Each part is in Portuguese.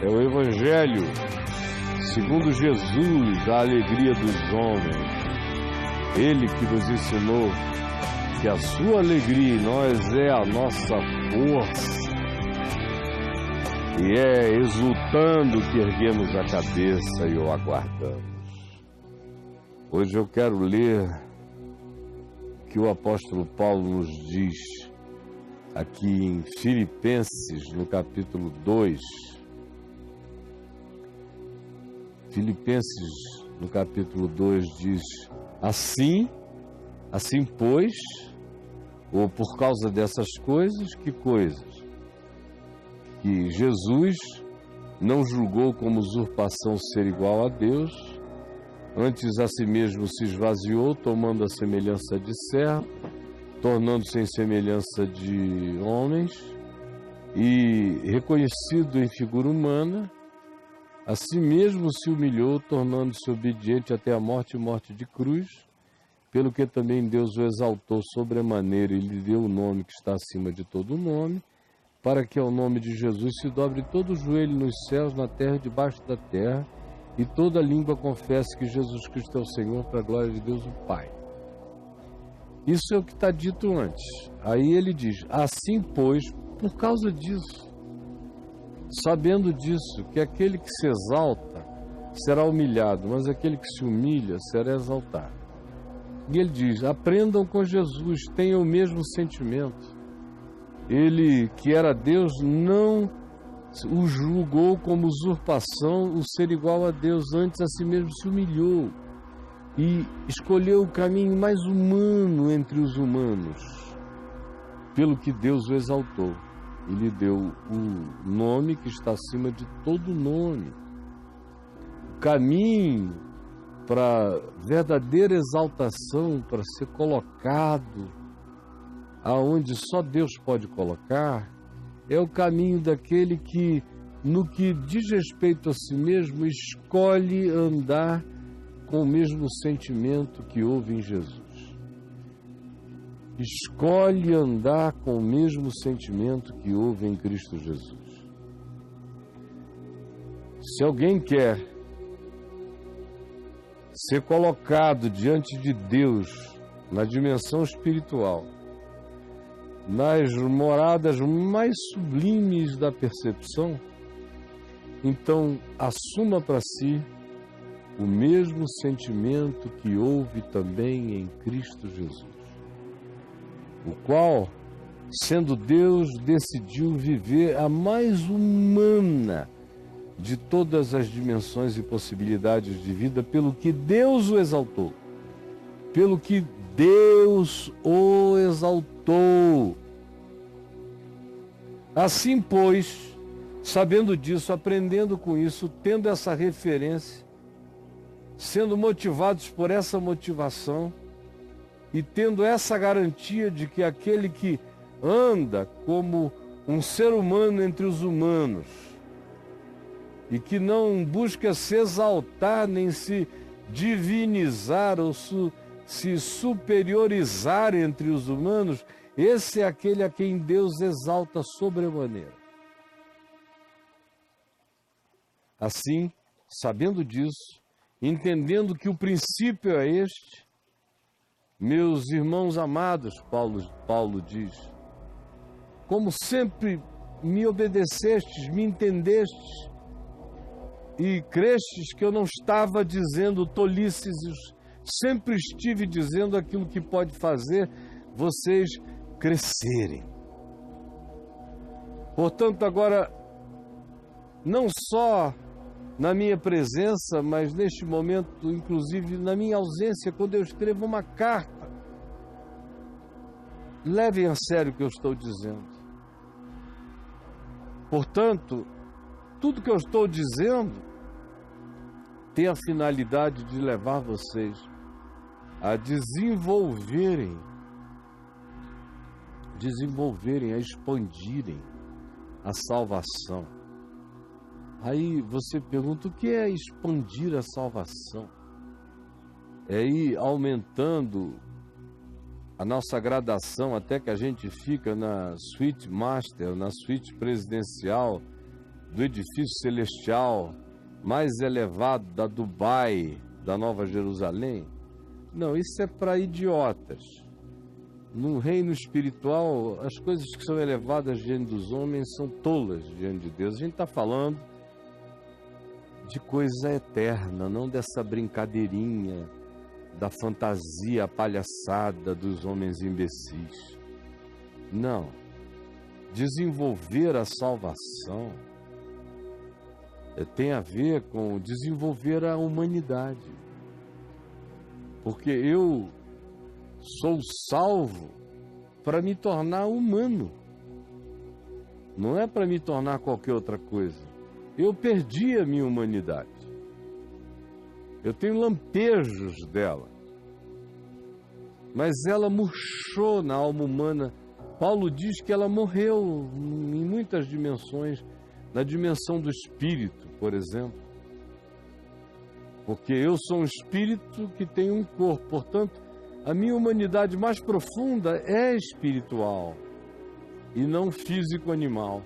É o Evangelho segundo Jesus, a alegria dos homens. Ele que nos ensinou que a sua alegria em nós é a nossa força. E é exultando que erguemos a cabeça e o aguardamos. Hoje eu quero ler o que o apóstolo Paulo nos diz aqui em Filipenses, no capítulo 2. Filipenses, no capítulo 2, diz: assim pois, ou por causa dessas coisas, que coisas? Que Jesus não julgou como usurpação ser igual a Deus, antes a si mesmo se esvaziou, tomando a semelhança de servo, tornando-se em semelhança de homens, e reconhecido em figura humana, a si mesmo se humilhou, tornando-se obediente até a morte e morte de cruz, pelo que também Deus o exaltou sobremaneira e lhe deu o nome que está acima de todo nome, para que ao nome de Jesus se dobre todo o joelho nos céus, na terra e debaixo da terra, e toda língua confesse que Jesus Cristo é o Senhor, para a glória de Deus o Pai. Isso é o que está dito antes. Aí ele diz: assim pois, por causa disso, sabendo disso, que aquele que se exalta será humilhado, mas aquele que se humilha será exaltado. E ele diz: aprendam com Jesus, tenham o mesmo sentimento. Ele, que era Deus, não o julgou como usurpação o ser igual a Deus, antes a si mesmo se humilhou e escolheu o caminho mais humano entre os humanos, pelo que Deus o exaltou e lhe deu o nome que está acima de todo nome. O caminho para verdadeira exaltação, para ser colocado aonde só Deus pode colocar, é o caminho daquele que, no que diz respeito a si mesmo, escolhe andar com o mesmo sentimento que houve em Jesus. Escolhe andar com o mesmo sentimento que houve em Cristo Jesus. Se alguém quer ser colocado diante de Deus na dimensão espiritual, nas moradas mais sublimes da percepção, então assuma para si o mesmo sentimento que houve também em Cristo Jesus, o qual, sendo Deus, decidiu viver a mais humana de todas as dimensões e possibilidades de vida, pelo que Deus o exaltou, pelo que Deus o exaltou. Assim, pois, sabendo disso, aprendendo com isso, tendo essa referência, sendo motivados por essa motivação e tendo essa garantia de que aquele que anda como um ser humano entre os humanos e que não busca se exaltar nem se divinizar ou se superiorizar entre os humanos, esse é aquele a quem Deus exalta sobremaneira. Assim, sabendo disso, entendendo que o princípio é este, meus irmãos amados, Paulo diz, como sempre me obedecestes, me entendestes e crestes que eu não estava dizendo tolices, sempre estive dizendo aquilo que pode fazer vocês crescerem. Portanto, agora, não só na minha presença, mas neste momento, inclusive na minha ausência, quando eu escrevo uma carta, levem a sério o que eu estou dizendo. Portanto, tudo que eu estou dizendo tem a finalidade de levar vocês a desenvolverem, a expandirem a salvação. Aí você pergunta, o que é expandir a salvação? É ir aumentando a nossa gradação até que a gente fica na suíte master, na suíte presidencial do edifício celestial mais elevado da Dubai, da Nova Jerusalém. Não, isso é para idiotas. No reino espiritual, as coisas que são elevadas diante dos homens são tolas diante de Deus. A gente está falando de coisa eterna, não dessa brincadeirinha da fantasia palhaçada dos homens imbecis. Não. Desenvolver a salvação tem a ver com desenvolver a humanidade. Porque eu sou salvo para me tornar humano. Não é para me tornar qualquer outra coisa. Eu perdi a minha humanidade. Eu tenho lampejos dela. Mas ela murchou na alma humana. Paulo diz que ela morreu em muitas dimensões. Na dimensão do espírito, por exemplo. Porque eu sou um espírito que tem um corpo. Portanto, a minha humanidade mais profunda é espiritual e não físico-animal.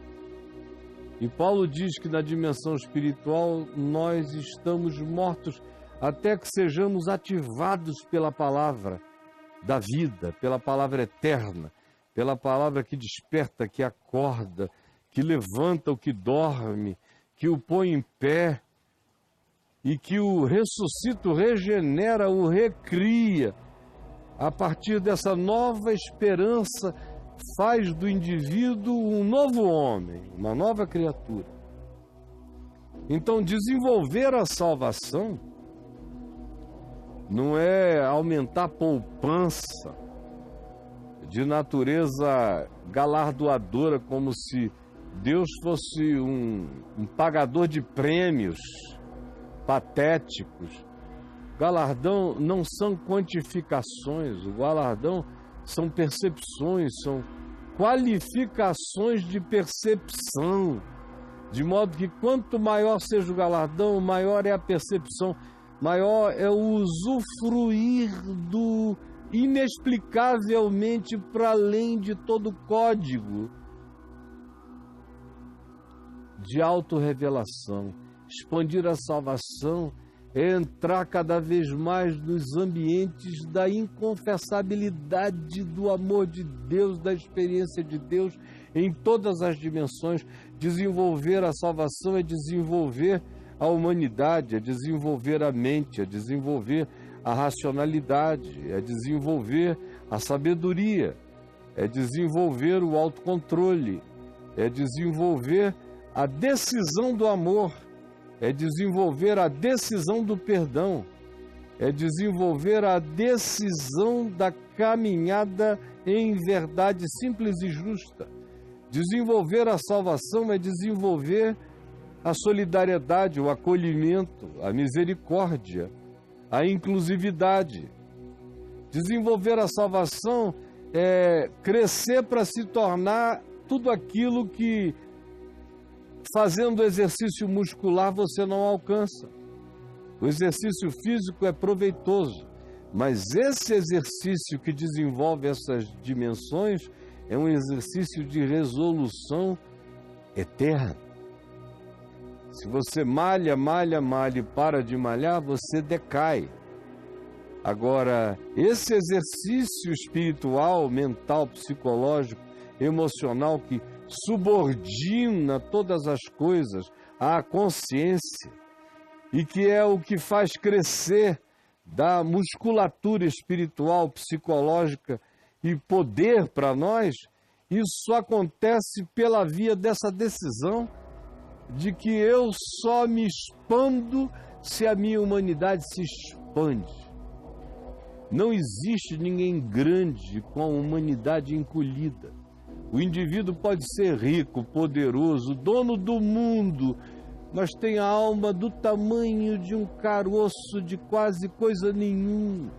E Paulo diz que na dimensão espiritual nós estamos mortos até que sejamos ativados pela palavra da vida, pela palavra eterna, pela palavra que desperta, que acorda, que levanta o que dorme, que o põe em pé e que o ressuscita, o regenera, o recria. A partir dessa nova esperança, faz do indivíduo um novo homem, uma nova criatura. Então, desenvolver a salvação não é aumentar a poupança de natureza galardoadora, como se Deus fosse um pagador de prêmios patéticos. Galardão não são quantificações, o galardão são percepções, são qualificações de percepção, de modo que quanto maior seja o galardão, maior é a percepção, maior é o usufruir do inexplicavelmente para além de todo código de autorrevelação. Expandir a salvação é entrar cada vez mais nos ambientes da inconfessabilidade do amor de Deus, da experiência de Deus em todas as dimensões. Desenvolver a salvação é desenvolver a humanidade, é desenvolver a mente, é desenvolver a racionalidade, é desenvolver a sabedoria, é desenvolver o autocontrole, é desenvolver a decisão do amor, é desenvolver a decisão do perdão, é desenvolver a decisão da caminhada em verdade simples e justa. Desenvolver a salvação é desenvolver a solidariedade, o acolhimento, a misericórdia, a inclusividade. Desenvolver a salvação é crescer para se tornar tudo aquilo que, fazendo exercício muscular, você não alcança. O exercício físico é proveitoso, mas esse exercício que desenvolve essas dimensões é um exercício de resolução eterna. Se você malha e para de malhar, você decai. Agora, esse exercício espiritual, mental, psicológico, emocional, que subordina todas as coisas à consciência e que é o que faz crescer da musculatura espiritual, psicológica e poder para nós, isso acontece pela via dessa decisão de que eu só me expando se a minha humanidade se expande. Não existe ninguém grande com a humanidade encolhida. O indivíduo pode ser rico, poderoso, dono do mundo, mas tem a alma do tamanho de um caroço de quase coisa nenhuma.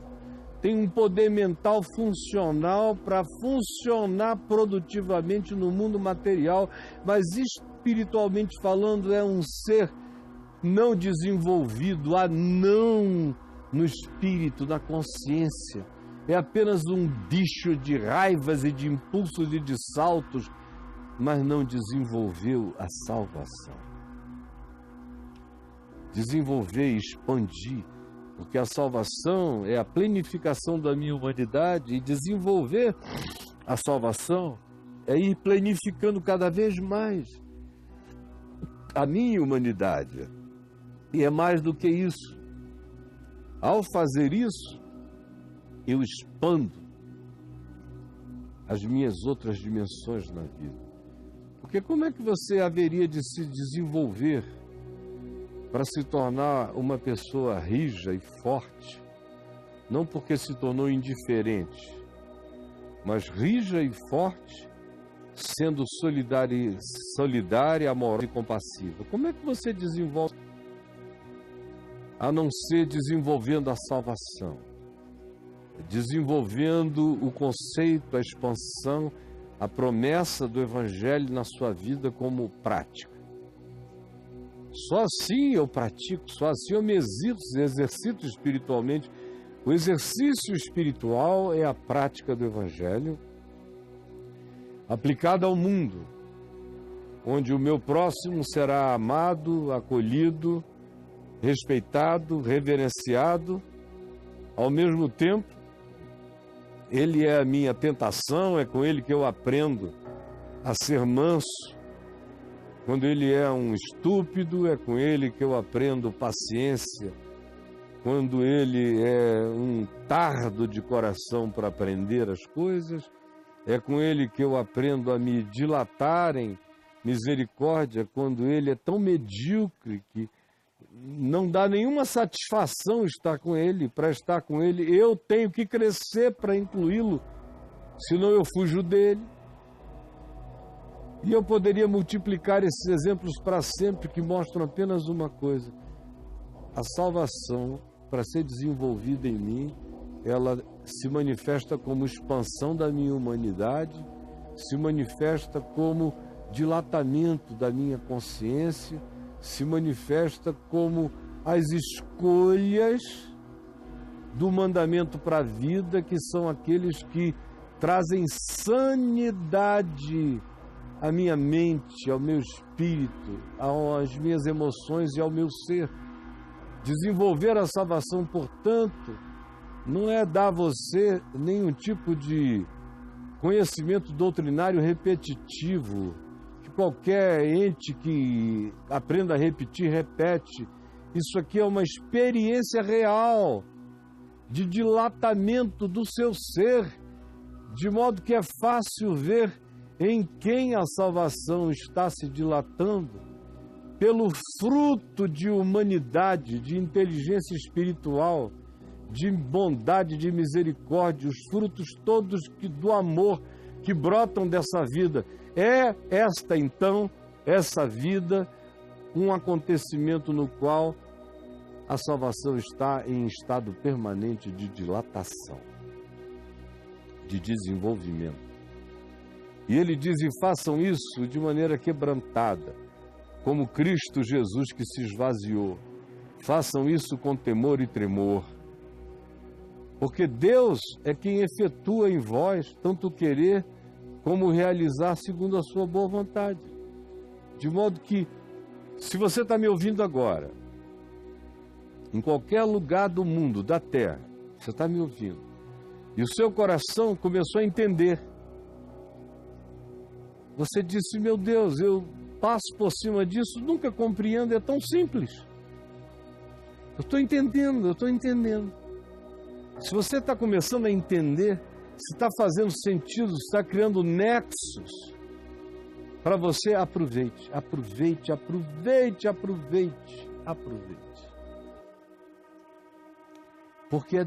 Tem um poder mental funcional para funcionar produtivamente no mundo material, mas espiritualmente falando é um ser não desenvolvido, anão no espírito, na consciência. É apenas um bicho de raivas e de impulsos e de saltos, mas não desenvolveu a salvação. desenvolver e expandir, porque a salvação é a plenificação da minha humanidade, e desenvolver a salvação é ir plenificando cada vez mais a minha humanidade. E é mais do que isso. Ao fazer isso, eu expando as minhas outras dimensões na vida. Porque como é que você haveria de se desenvolver para se tornar uma pessoa rija e forte? Não porque se tornou indiferente, mas rija e forte, sendo solidária, amorosa e compassiva. Como é que você desenvolve? A não ser desenvolvendo a salvação, desenvolvendo o conceito, a expansão, a promessa do Evangelho na sua vida como prática. Só assim eu pratico, só assim eu me exercito espiritualmente. O exercício espiritual é a prática do Evangelho aplicada ao mundo, onde o meu próximo será amado, acolhido, respeitado, reverenciado. Ao mesmo tempo, ele é a minha tentação, é com ele que eu aprendo a ser manso. Quando ele é um estúpido, é com ele que eu aprendo paciência. Quando ele é um tardo de coração para aprender as coisas, é com ele que eu aprendo a me dilatar em misericórdia. Quando ele é tão medíocre que não dá nenhuma satisfação estar com ele, para estar com ele, eu tenho que crescer para incluí-lo, senão eu fujo dele. E eu poderia multiplicar esses exemplos para sempre, que mostram apenas uma coisa: a salvação, para ser desenvolvida em mim, ela se manifesta como expansão da minha humanidade, se manifesta como dilatamento da minha consciência, se manifesta como as escolhas do mandamento para a vida, que são aqueles que trazem sanidade à minha mente, ao meu espírito, às minhas emoções e ao meu ser. Desenvolver a salvação, portanto, não é dar a você nenhum tipo de conhecimento doutrinário repetitivo, que qualquer ente que aprenda a repetir, repete. Isso aqui é uma experiência real de dilatamento do seu ser, de modo que é fácil ver em quem a salvação está se dilatando, pelo fruto de humanidade, de inteligência espiritual, de bondade, de misericórdia, os frutos todos do amor que brotam dessa vida. É esta, então, essa vida, um acontecimento no qual a salvação está em estado permanente de dilatação, de desenvolvimento. E ele diz: e façam isso de maneira quebrantada, como Cristo Jesus que se esvaziou. Façam isso com temor e tremor, porque Deus é quem efetua em vós tanto querer como realizar segundo a sua boa vontade. De modo que, se você está me ouvindo agora, em qualquer lugar do mundo, da terra, você está me ouvindo, e o seu coração começou a entender, você disse: meu Deus, eu passo por cima disso, nunca compreendo, é tão simples. Eu estou entendendo. Se você está começando a entender, se está fazendo sentido, se está criando nexos para você, aproveite. Porque é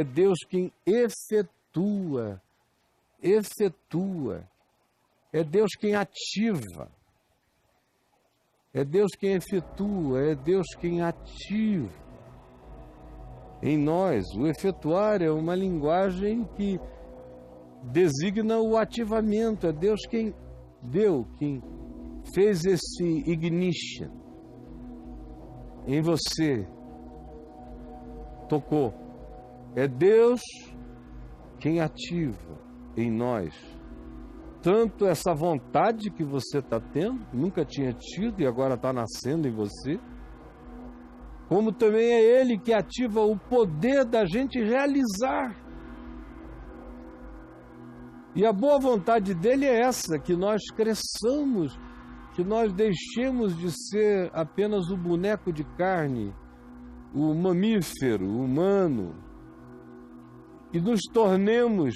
Deus quem efetua, é Deus quem ativa, é Deus quem efetua, é Deus quem ativa em nós. O efetuar é uma linguagem que designa o ativamento. É Deus quem deu, quem fez esse ignition em você, tocou. É Deus quem ativa em nós tanto essa vontade que você está tendo, nunca tinha tido e agora está nascendo em você, como também é Ele que ativa o poder da gente realizar. E a boa vontade dele é essa, que nós cresçamos, que nós deixemos de ser apenas o boneco de carne, o mamífero, o humano, e nos tornemos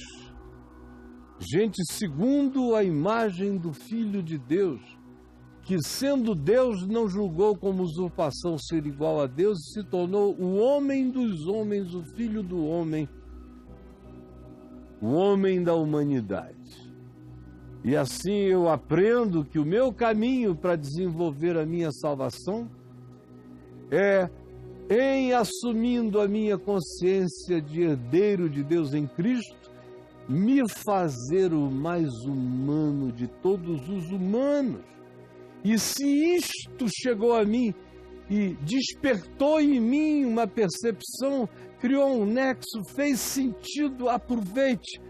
gente segundo a imagem do Filho de Deus, que sendo Deus não julgou como usurpação ser igual a Deus e se tornou o homem dos homens, o Filho do homem, o homem da humanidade. E assim eu aprendo que o meu caminho para desenvolver a minha salvação é em assumindo a minha consciência de herdeiro de Deus em Cristo, me fazer o mais humano de todos os humanos. E se isto chegou a mim e despertou em mim uma percepção, criou um nexo, fez sentido, aproveite.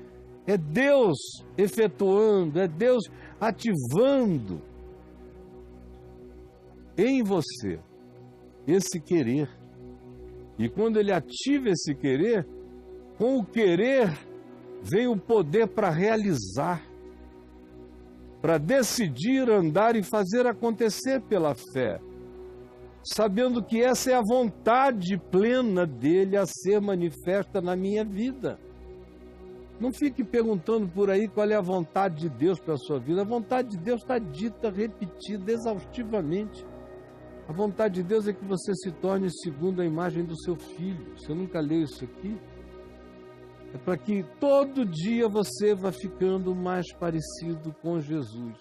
É Deus efetuando, é Deus ativando em você esse querer. E quando Ele ativa esse querer, com o querer vem o poder para realizar, para decidir, andar e fazer acontecer pela fé, sabendo que essa é a vontade plena dEle a ser manifesta na minha vida. Não fique perguntando por aí qual é a vontade de Deus para a sua vida. A vontade de Deus está dita, repetida, exaustivamente. A vontade de Deus é que você se torne segundo a imagem do seu Filho. Você nunca leu isso aqui? É para que todo dia você vá ficando mais parecido com Jesus.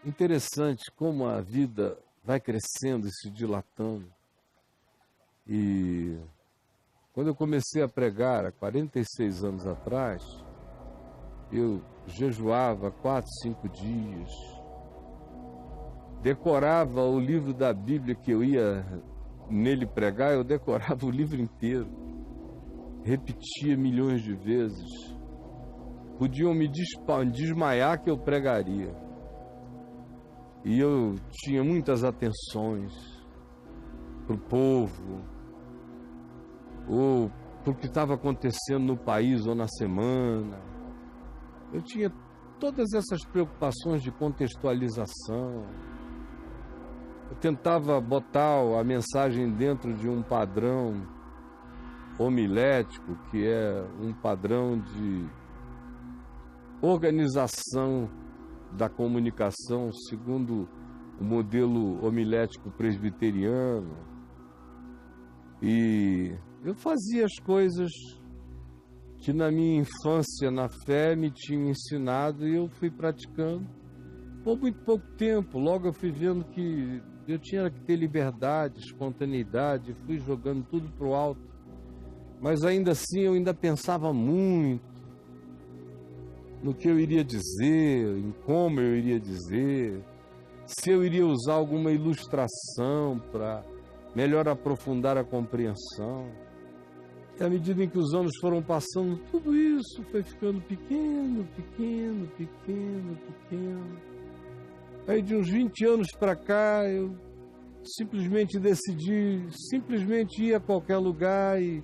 Interessante como a vida vai crescendo e se dilatando. E quando eu comecei a pregar, há 46 anos atrás, eu jejuava 4, 5 dias, decorava o livro da Bíblia que eu ia nele pregar, eu decorava o livro inteiro, repetia milhões de vezes. Podiam me desmaiar que eu pregaria. E eu tinha muitas atenções para o povo, ou para o que estava acontecendo no país ou na semana. Eu tinha todas essas preocupações de contextualização. Eu tentava botar a mensagem dentro de um padrão homilético, que é um padrão de organização da comunicação segundo o modelo homilético presbiteriano. E eu fazia as coisas que na minha infância, na fé, me tinham ensinado e eu fui praticando por muito pouco tempo. Logo eu fui vendo que eu tinha que ter liberdade, espontaneidade, fui jogando tudo para o alto. Mas ainda assim eu ainda pensava muito no que eu iria dizer, em como eu iria dizer, se eu iria usar alguma ilustração para melhor aprofundar a compreensão. E à medida em que os anos foram passando, tudo isso foi ficando pequeno. Aí de uns 20 anos para cá, eu simplesmente decidi, ir a qualquer lugar e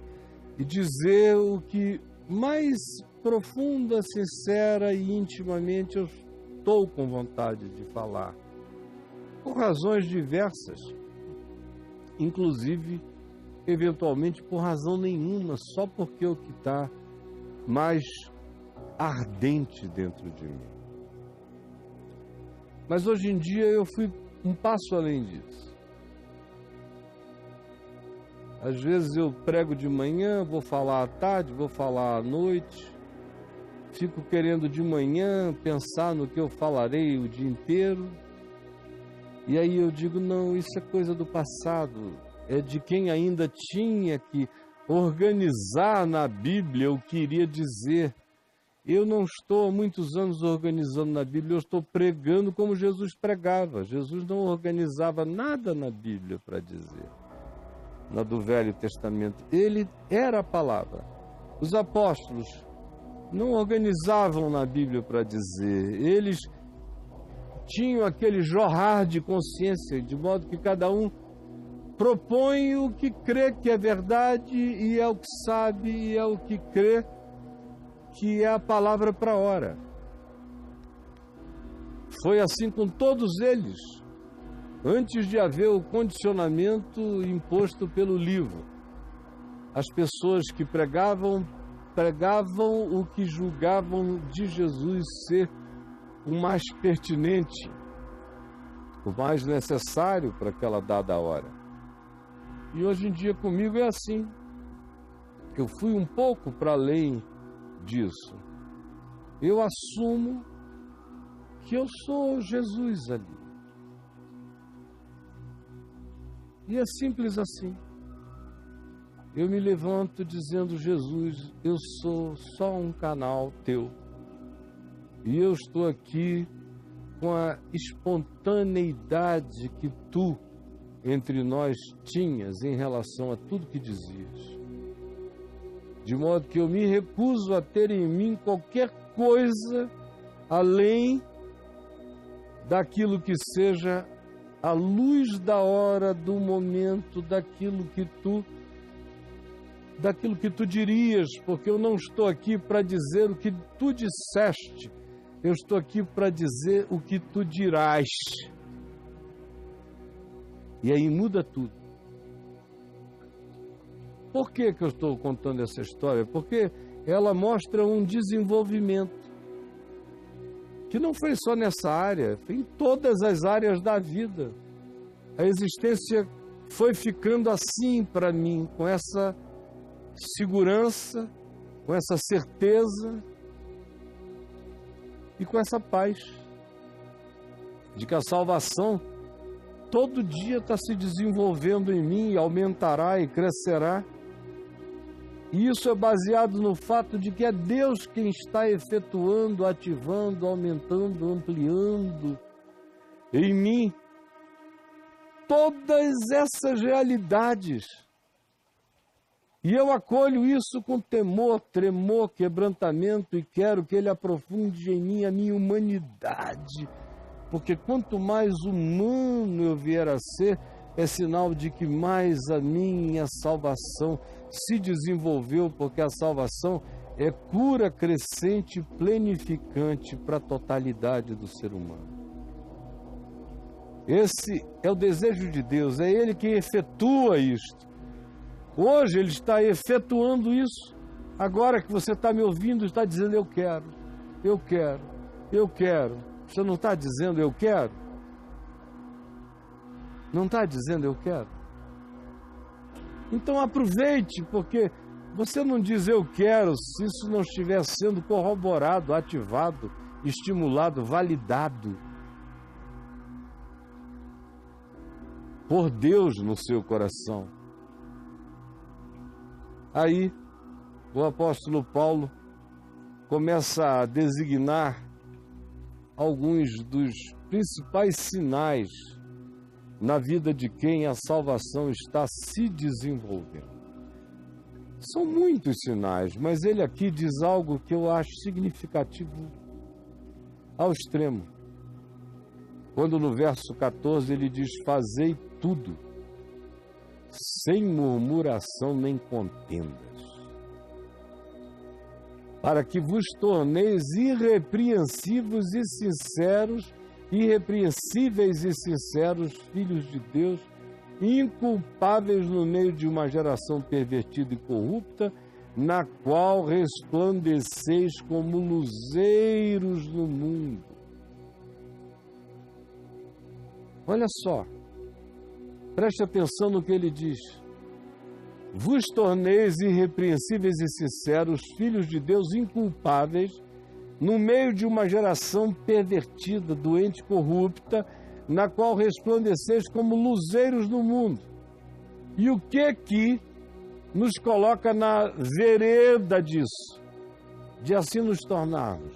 dizer o que mais profunda, sincera e intimamente eu estou com vontade de falar. Por razões diversas, inclusive, eventualmente, por razão nenhuma, só porque é o que está mais ardente dentro de mim. Mas hoje em dia eu fui um passo além disso. Às vezes eu prego de manhã, vou falar à tarde, vou falar à noite, fico querendo de manhã pensar no que eu falarei o dia inteiro, e aí eu digo, não, isso é coisa do passado, é de quem ainda tinha que organizar na Bíblia o que iria dizer. Eu não estou há muitos anos organizando na Bíblia, eu estou pregando como Jesus pregava. Jesus não organizava nada na Bíblia para dizer, na do Velho Testamento. Ele era a palavra. Os apóstolos não organizavam na Bíblia para dizer. Eles tinham aquele jorrar de consciência, de modo que cada um propõe o que crê que é verdade e é o que sabe e é o que crê que é a palavra para a hora. Foi assim com todos eles, antes de haver o condicionamento imposto pelo livro. As pessoas que pregavam o que julgavam de Jesus ser o mais pertinente, o mais necessário para aquela dada hora. E hoje em dia comigo é assim. Eu fui um pouco para além disso. Eu assumo que eu sou Jesus ali. E é simples assim. Eu me levanto dizendo: Jesus, eu sou só um canal teu. E eu estou aqui com a espontaneidade que tu, entre nós, tinhas em relação a tudo que dizias. De modo que eu me recuso a ter em mim qualquer coisa além daquilo que seja a luz da hora, do momento, daquilo que tu dirias, porque eu não estou aqui para dizer o que tu disseste, eu estou aqui para dizer o que tu dirás. E aí muda tudo. Por que eu estou contando essa história? Porque ela mostra um desenvolvimento que não foi só nessa área, foi em todas as áreas da vida. A existência foi ficando assim para mim, com essa segurança, com essa certeza e com essa paz de que a salvação todo dia está se desenvolvendo em mim, e aumentará e crescerá. E isso é baseado no fato de que é Deus quem está efetuando, ativando, aumentando, ampliando em mim todas essas realidades. E eu acolho isso com temor, tremor, quebrantamento, e quero que Ele aprofunde em mim a minha humanidade. Porque quanto mais humano eu vier a ser, é sinal de que mais a minha salvação se desenvolveu, porque a salvação é cura crescente, plenificante para a totalidade do ser humano. Esse é o desejo de Deus, é Ele que efetua isto. Hoje Ele está efetuando isso. Agora que você está me ouvindo, está dizendo: eu quero, eu quero, eu quero. Você não está dizendo eu quero? Não está dizendo eu quero? Então aproveite, porque você não diz eu quero se isso não estiver sendo corroborado, ativado, estimulado, validado por Deus no seu coração. Aí o apóstolo Paulo começa a designar alguns dos principais sinais na vida de quem a salvação está se desenvolvendo. São muitos sinais, mas ele aqui diz algo que eu acho significativo ao extremo. Quando no verso 14 ele diz: fazei tudo, sem murmuração nem contendas, para que vos torneis irrepreensíveis e sinceros, irrepreensíveis e sinceros, filhos de Deus, inculpáveis no meio de uma geração pervertida e corrupta, na qual resplandeceis como luzeiros no mundo. Olha só, preste atenção no que ele diz. Vos torneis irrepreensíveis e sinceros, filhos de Deus, inculpáveis, no meio de uma geração pervertida, doente, corrupta, na qual resplandeceis como luzeiros no mundo. E o que nos coloca na vereda disso, de assim nos tornarmos?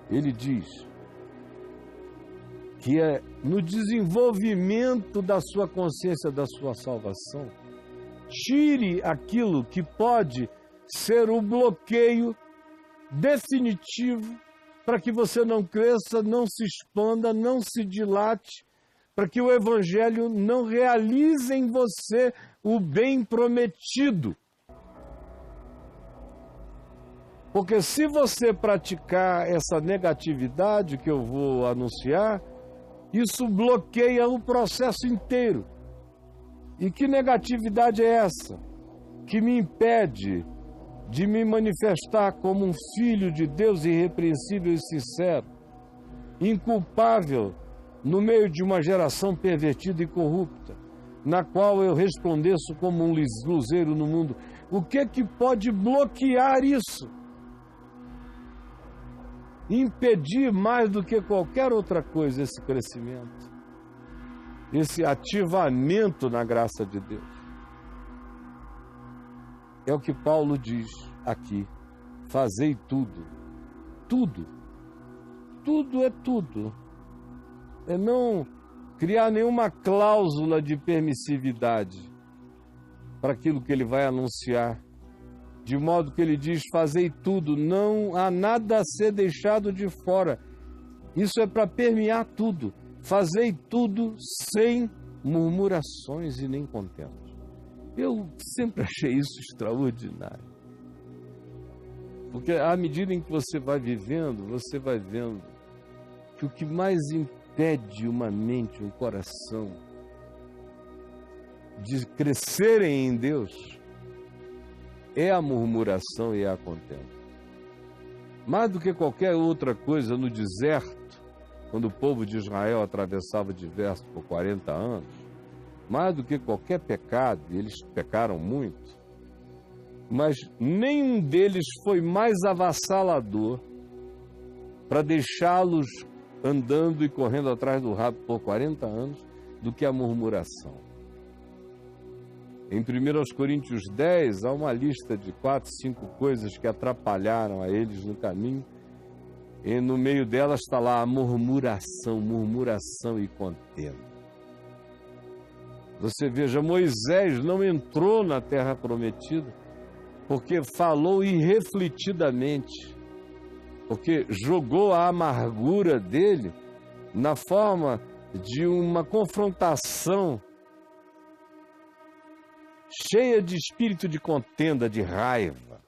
Ele diz que é no desenvolvimento da sua consciência, da sua salvação, tire aquilo que pode ser o bloqueio definitivo para que você não cresça, não se expanda, não se dilate, para que o Evangelho não realize em você o bem prometido. Porque se você praticar essa negatividade que eu vou anunciar, isso bloqueia o processo inteiro. E que negatividade é essa? Que me impede de me manifestar como um filho de Deus irrepreensível e sincero, inculpável no meio de uma geração pervertida e corrupta, na qual eu resplandeço como um luzeiro no mundo. O que é que pode bloquear isso? Impedir mais do que qualquer outra coisa esse crescimento, esse ativamento na graça de Deus. É o que Paulo diz aqui: fazei tudo, tudo é tudo. É não criar nenhuma cláusula de permissividade para aquilo que ele vai anunciar. De modo que ele diz, fazei tudo, não há nada a ser deixado de fora. Isso é para permear tudo. Fazei tudo sem murmurações e nem contendas. Eu sempre achei isso extraordinário. Porque à medida em que você vai vivendo, você vai vendo que o que mais impede uma mente, um coração, de crescerem em Deus, é a murmuração e a contenda. Mais do que qualquer outra coisa no deserto, quando o povo de Israel atravessava o deserto por 40 anos, mais do que qualquer pecado, e eles pecaram muito, mas nenhum deles foi mais avassalador para deixá-los andando e correndo atrás do rabo por 40 anos do que a murmuração. Em 1 Coríntios 10, há uma lista de 4, 5 coisas que atrapalharam a eles no caminho. E no meio delas está lá a murmuração e contenda. Você veja, Moisés não entrou na terra prometida porque falou irrefletidamente, porque jogou a amargura dele na forma de uma confrontação cheia de espírito de contenda, de raiva.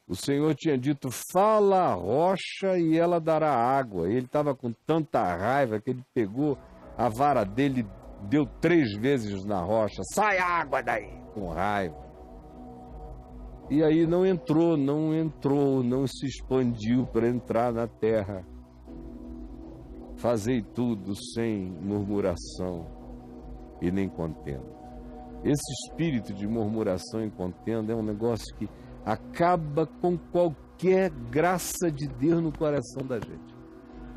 O Senhor tinha dito, fala a rocha e ela dará água. Ele estava com tanta raiva que ele pegou a vara dele e deu 3 vezes na rocha. Sai água daí! Com raiva. E aí não se expandiu para entrar na terra. Fazei tudo sem murmuração e nem contenda. Esse espírito de murmuração e contenda é um negócio que acaba com qualquer graça de Deus no coração da gente.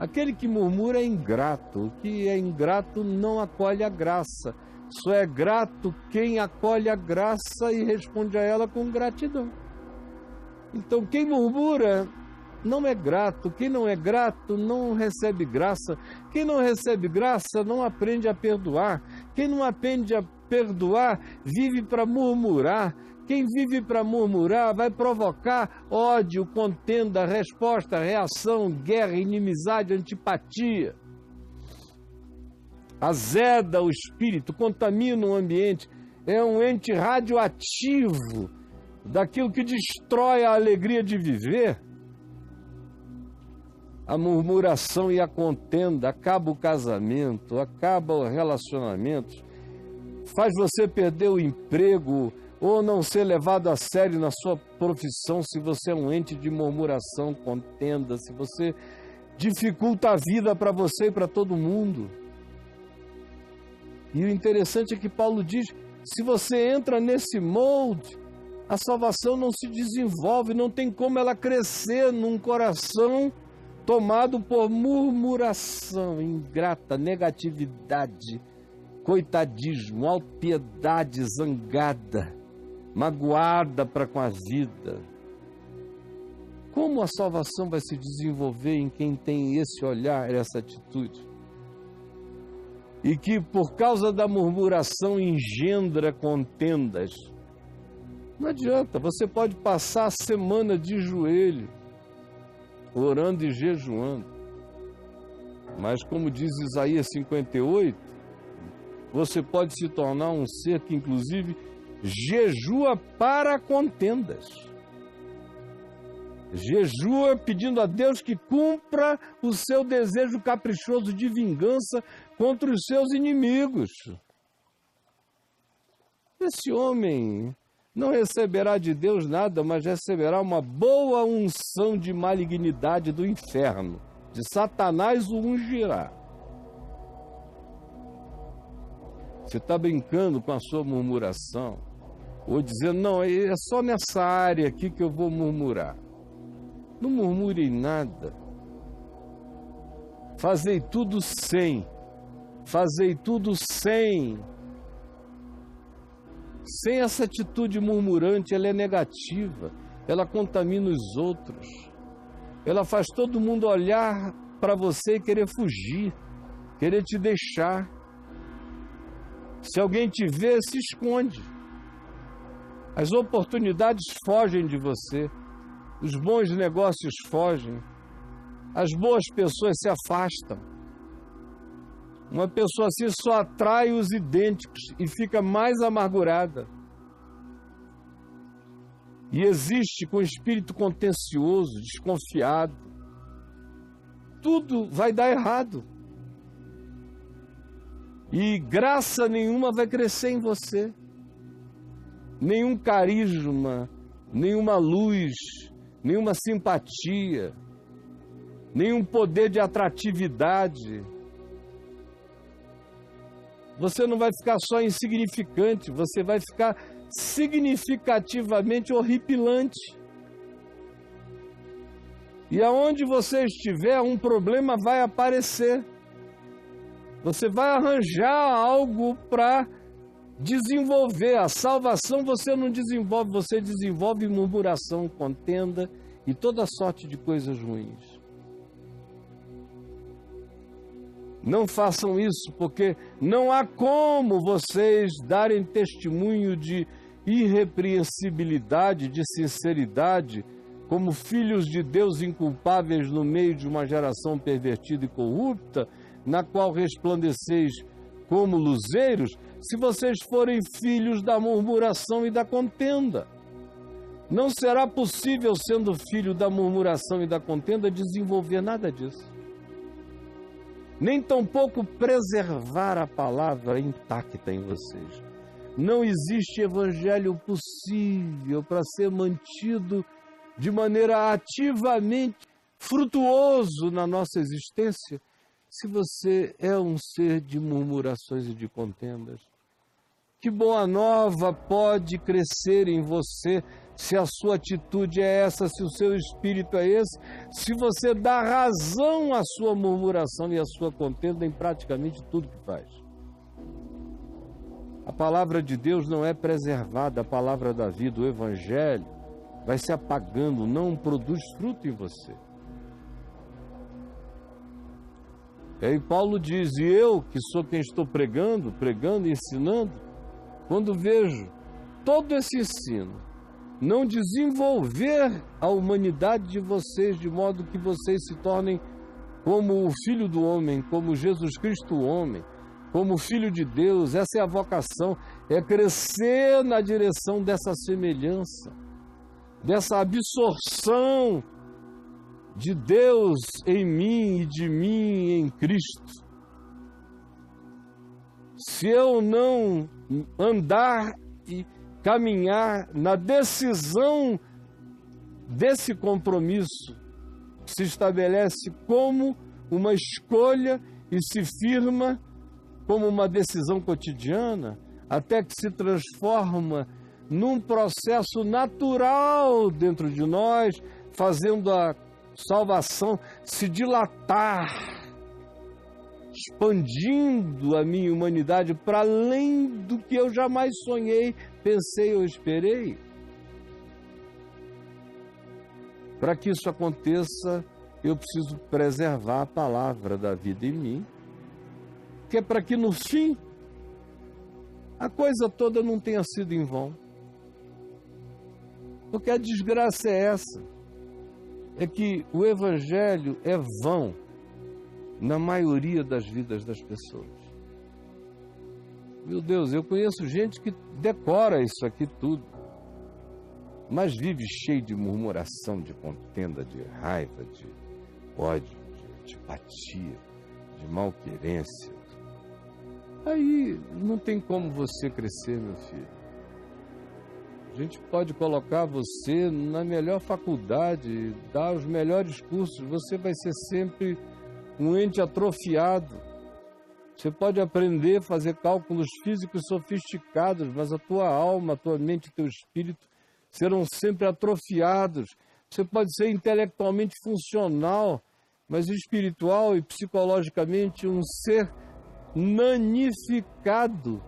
Aquele que murmura é ingrato. O que é ingrato não acolhe a graça. Só é grato quem acolhe a graça e responde a ela com gratidão. Então, quem murmura não é grato. Quem não é grato não recebe graça. Quem não recebe graça não aprende a perdoar. Quem não aprende a perdoar vive para murmurar. Quem vive para murmurar vai provocar ódio, contenda, resposta, reação, guerra, inimizade, antipatia. Azeda o espírito, contamina o ambiente, é um ente radioativo daquilo que destrói a alegria de viver. A murmuração e a contenda acaba o casamento, acaba o relacionamento, faz você perder o emprego ou não ser levado a sério na sua profissão se você é um ente de murmuração, contenda, se você dificulta a vida para você e para todo mundo. E o interessante é que Paulo diz, se você entra nesse molde, a salvação não se desenvolve, não tem como ela crescer num coração tomado por murmuração, ingrata, negatividade, coitadismo, autopiedade, zangada, magoada para com a vida. Como a salvação vai se desenvolver em quem tem esse olhar, essa atitude? E que por causa da murmuração engendra contendas, Não adianta, você pode passar a semana de joelho, orando e jejuando. Mas como diz Isaías 58, você pode se tornar um ser que inclusive jejua para contendas. Jejua pedindo a Deus que cumpra o seu desejo caprichoso de vingança contra os seus inimigos. Esse homem não receberá de Deus nada, mas receberá uma boa unção de malignidade do inferno. De Satanás o ungirá. Você está brincando com a sua murmuração, ou dizendo, não, é só nessa área aqui que eu vou murmurar. Não murmure em nada. Fazei tudo sem. Fazei tudo sem. Sem essa atitude murmurante, ela é negativa. Ela contamina os outros. Ela faz todo mundo olhar para você e querer fugir, querer te deixar. Se alguém te vê, se esconde. As oportunidades fogem de você. Os bons negócios fogem. As boas pessoas se afastam. Uma pessoa assim só atrai os idênticos e fica mais amargurada. E existe com espírito contencioso, desconfiado. Tudo vai dar errado. E graça nenhuma vai crescer em você. Nenhum carisma, nenhuma luz, nenhuma simpatia, nenhum poder de atratividade. Você não vai ficar só insignificante, você vai ficar significativamente horripilante. E aonde você estiver, um problema vai aparecer. Você vai arranjar algo para desenvolver. A salvação você não desenvolve, você desenvolve murmuração, contenda e toda sorte de coisas ruins. Não façam isso, porque não há como vocês darem testemunho de irrepreensibilidade, de sinceridade, como filhos de Deus inculpáveis no meio de uma geração pervertida e corrupta, na qual resplandeceis como luzeiros, se vocês forem filhos da murmuração e da contenda. Não será possível, sendo filho da murmuração e da contenda, desenvolver nada disso. Nem tampouco preservar a palavra intacta em vocês. Não existe evangelho possível para ser mantido de maneira ativamente frutuoso na nossa existência, se você é um ser de murmurações e de contendas. Que boa nova pode crescer em você se a sua atitude é essa, se o seu espírito é esse, se você dá razão à sua murmuração e à sua contenda em praticamente tudo que faz. A palavra de Deus não é preservada, a palavra da vida, o evangelho, vai se apagando, não produz fruto em você. E aí Paulo diz, e eu, que sou quem estou pregando e ensinando, quando vejo todo esse ensino não desenvolver a humanidade de vocês, de modo que vocês se tornem como o Filho do Homem, como Jesus Cristo o homem, como Filho de Deus, essa é a vocação, é crescer na direção dessa semelhança, dessa absorção de Deus em mim e de mim em Cristo. Se eu não andar e caminhar na decisão desse compromisso, se estabelece como uma escolha e se firma como uma decisão cotidiana, até que se transforma num processo natural dentro de nós, fazendo a salvação se dilatar, expandindo a minha humanidade para além do que eu jamais sonhei, pensei ou esperei. Para que isso aconteça, eu preciso preservar a palavra da vida em mim, que é para que no fim a coisa toda não tenha sido em vão. Porque a desgraça é essa, é que o Evangelho é vão na maioria das vidas das pessoas. Meu Deus, eu conheço gente que decora isso aqui tudo, mas vive cheio de murmuração, de contenda, de raiva, de ódio, de antipatia, de malquerência. Aí não tem como você crescer, meu filho. A gente pode colocar você na melhor faculdade, dar os melhores cursos, você vai ser sempre um ente atrofiado. Você pode aprender a fazer cálculos físicos sofisticados, mas a tua alma, a tua mente e teu espírito serão sempre atrofiados. Você pode ser intelectualmente funcional, mas espiritual e psicologicamente um ser nanificado.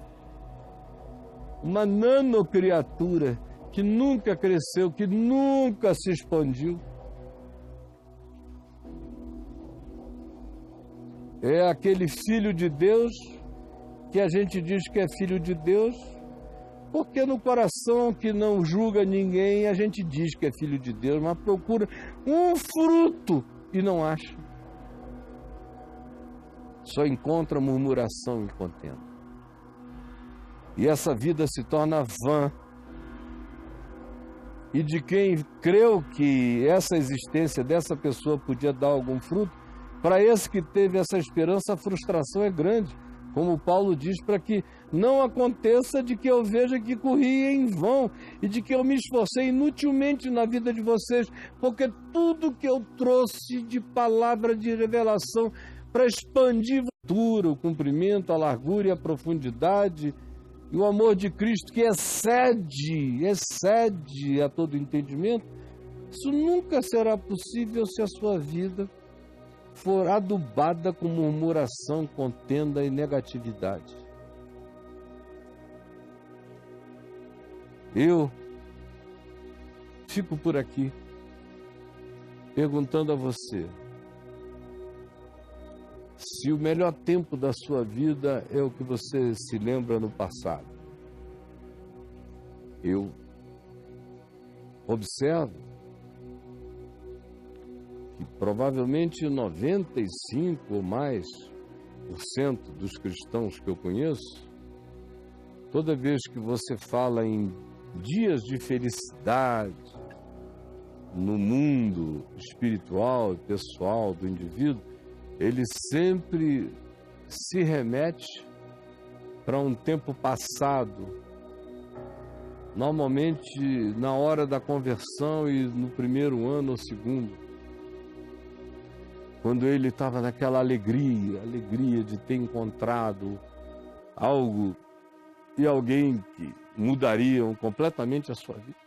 Uma nanocriatura que nunca cresceu, que nunca se expandiu. É aquele filho de Deus, que a gente diz que é filho de Deus, porque no coração que não julga ninguém, a gente diz que é filho de Deus, mas procura um fruto e não acha. Só encontra murmuração e contenda. E essa vida se torna vã. E de quem creu que essa existência dessa pessoa podia dar algum fruto, para esse que teve essa esperança, a frustração é grande. Como Paulo diz, para que não aconteça de que eu veja que corri em vão e de que eu me esforcei inutilmente na vida de vocês, porque tudo que eu trouxe de palavra de revelação para expandir a altura, o comprimento, a largura e a profundidade e o amor de Cristo que excede a todo entendimento, isso nunca será possível se a sua vida for adubada com murmuração, contenda e negatividade. Eu fico por aqui perguntando a você se o melhor tempo da sua vida é o que você se lembra no passado. Eu observo que provavelmente 95 ou mais % dos cristãos que eu conheço, toda vez que você fala em dias de felicidade no mundo espiritual e pessoal do indivíduo, ele sempre se remete para um tempo passado, normalmente na hora da conversão e no primeiro ano ou segundo, quando ele estava naquela alegria de ter encontrado algo e alguém que mudariam completamente a sua vida.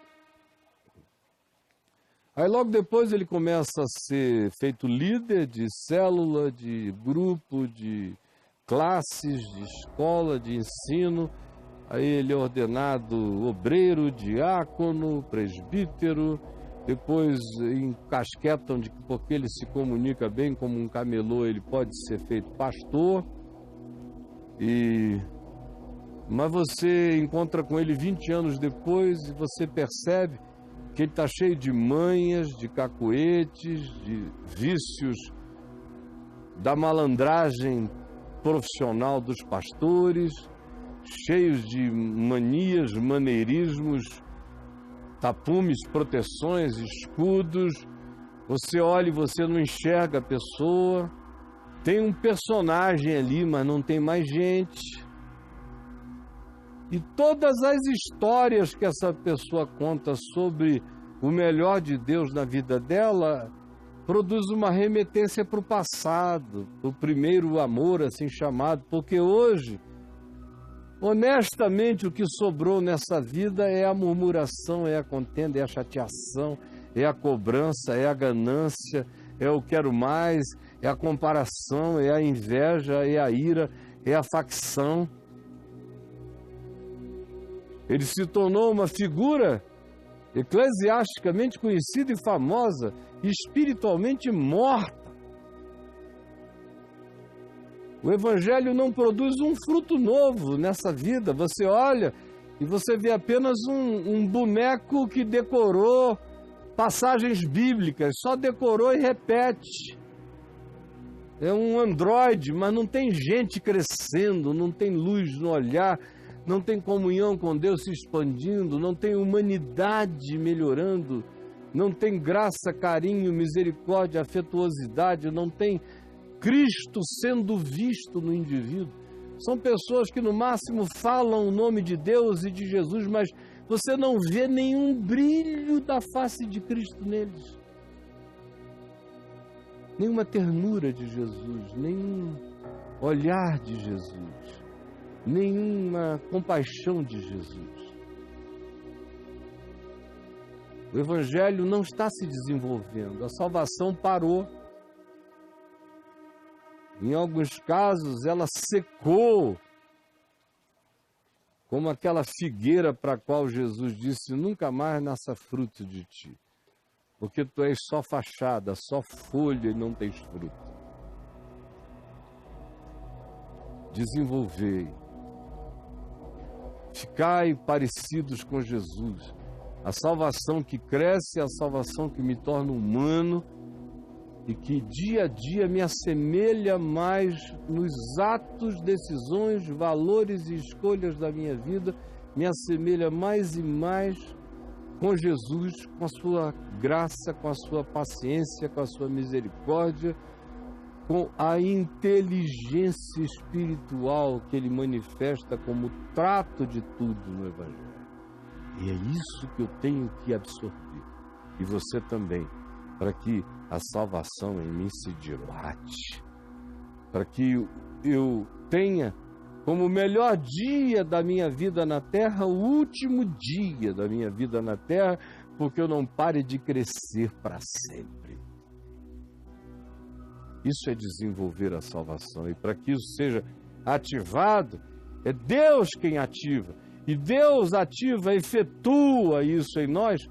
Aí logo depois ele começa a ser feito líder de célula, de grupo, de classes, de escola, de ensino. Aí ele é ordenado obreiro, diácono, presbítero. Depois encasquetam de que porque ele se comunica bem como um camelô, ele pode ser feito pastor. Mas você encontra com ele 20 anos depois e você percebe que ele está cheio de manhas, de cacuetes, de vícios, da malandragem profissional dos pastores, cheios de manias, maneirismos, tapumes, proteções, escudos. Você olha e você não enxerga a pessoa. Tem um personagem ali, mas não tem mais gente. E todas as histórias que essa pessoa conta sobre o melhor de Deus na vida dela produz uma remetência para o passado, para o primeiro amor, assim chamado, porque hoje, honestamente, o que sobrou nessa vida é a murmuração, é a contenda, é a chateação, é a cobrança, é a ganância, é o quero mais, é a comparação, é a inveja, é a ira, é a facção. Ele se tornou uma figura eclesiasticamente conhecida e famosa, espiritualmente morta. O Evangelho não produz um fruto novo nessa vida. Você olha E você vê apenas um boneco que decorou passagens bíblicas, só decorou e repete. É um androide, mas não tem gente crescendo, não tem luz no olhar, não tem comunhão com Deus se expandindo, não tem humanidade melhorando, não tem graça, carinho, misericórdia, afetuosidade, não tem Cristo sendo visto no indivíduo. São pessoas que no máximo falam o nome de Deus e de Jesus, mas você não vê nenhum brilho da face de Cristo neles. Nenhuma ternura de Jesus, nenhum olhar de Jesus, nenhuma compaixão de Jesus. O Evangelho não está se desenvolvendo, a salvação parou. Em alguns casos, ela secou, como aquela figueira para a qual Jesus disse: nunca mais nasça fruto de ti, porque tu és só fachada, só folha e não tens fruto. Desenvolvei, ficai parecidos com Jesus. A salvação que cresce é a salvação que me torna humano e que dia a dia me assemelha mais nos atos, decisões, valores e escolhas da minha vida, me assemelha mais e mais com Jesus, com a sua graça, com a sua paciência, com a sua misericórdia, com a inteligência espiritual que ele manifesta como trato de tudo no Evangelho. E é isso que eu tenho que absorver, e você também, para que a salvação em mim se dilate, para que eu tenha como o melhor dia da minha vida na terra, o último dia da minha vida na terra, porque eu não pare de crescer para sempre. Isso é desenvolver a salvação, e para que isso seja ativado, é Deus quem ativa, e Deus ativa, efetua isso em nós,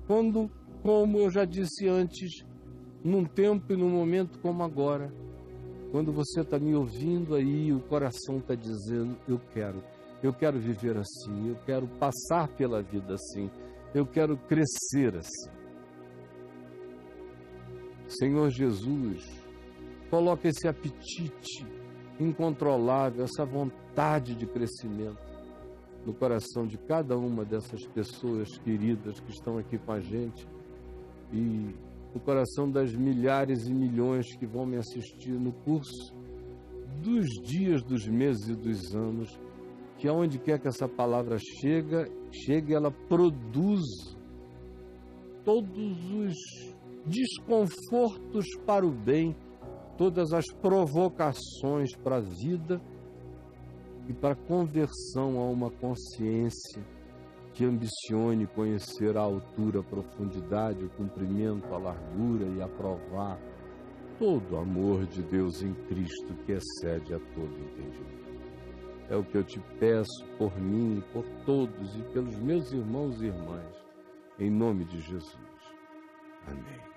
quando, como eu já disse antes, num tempo e num momento como agora, quando você está me ouvindo aí, o coração está dizendo: eu quero viver assim, eu quero passar pela vida assim, eu quero crescer assim. Senhor Jesus, coloca esse apetite incontrolável, essa vontade de crescimento no coração de cada uma dessas pessoas queridas que estão aqui com a gente e no coração das milhares e milhões que vão me assistir no curso dos dias, dos meses e dos anos, que aonde quer que essa palavra chegue, ela produz todos os desconfortos para o bem, todas as provocações para a vida e para a conversão a uma consciência que ambicione conhecer a altura, a profundidade, o comprimento, a largura e aprovar todo o amor de Deus em Cristo que excede a todo entendimento. É o que eu te peço por mim, por todos e pelos meus irmãos e irmãs, em nome de Jesus. Amém.